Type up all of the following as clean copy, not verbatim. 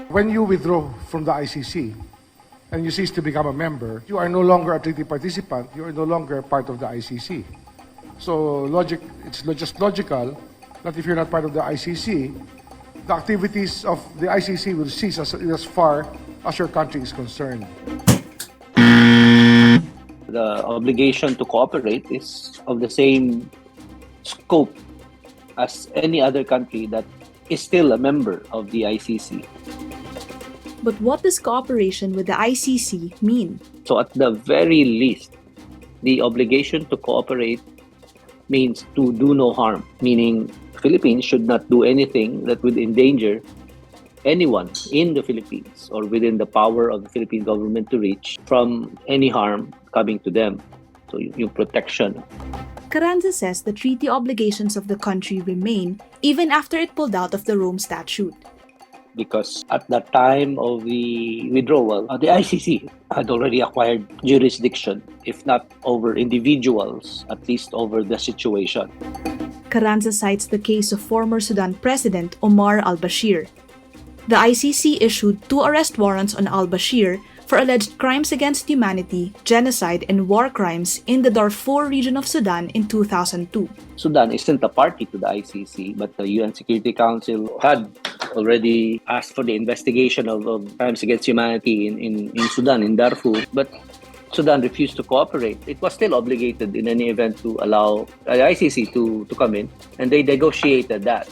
When you withdraw from the ICC and you cease to become a member, you are no longer a treaty participant, you are no longer part of the ICC. So it's just logical that if you're not part of the ICC, the activities of the ICC will cease as far as your country is concerned. The obligation to cooperate is of the same scope as any other country that is still a member of the ICC. But what does cooperation with the ICC mean? So at the very least, the obligation to cooperate means to do no harm, meaning Philippines should not do anything that would endanger anyone in the Philippines or within the power of the Philippine government to reach from any harm coming to them. So yung protection. Carranza says the treaty obligations of the country remain even after it pulled out of the Rome Statute. Because at the time of the withdrawal, the ICC had already acquired jurisdiction, if not over individuals, at least over the situation. Carranza cites the case of former Sudan President Omar al-Bashir. The ICC issued 2 arrest warrants on al-Bashir for alleged crimes against humanity, genocide, and war crimes in the Darfur region of Sudan in 2002. Sudan isn't a party to the ICC, but the UN Security Council had already asked for the investigation of crimes against humanity in Sudan, in Darfur. But Sudan refused to cooperate. It was still obligated in any event to allow the ICC to come in, and they negotiated that,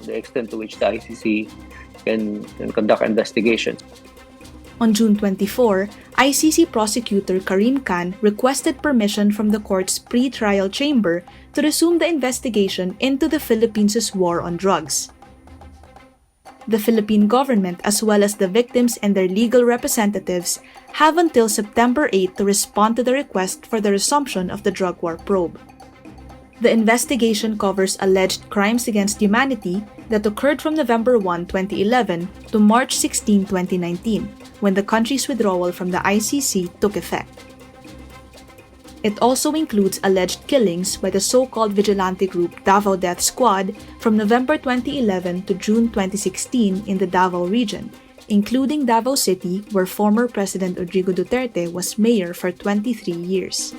the extent to which the ICC can conduct investigation. On June 24, ICC prosecutor Karim Khan requested permission from the court's pre-trial chamber to resume the investigation into the Philippines' war on drugs. The Philippine government, as well as the victims and their legal representatives, have until September 8 to respond to the request for the resumption of the drug war probe. The investigation covers alleged crimes against humanity that occurred from November 1, 2011 to March 16, 2019, when the country's withdrawal from the ICC took effect. It also includes alleged killings by the so-called vigilante group Davao Death Squad from November 2011 to June 2016 in the Davao region, including Davao City, where former President Rodrigo Duterte was mayor for 23 years.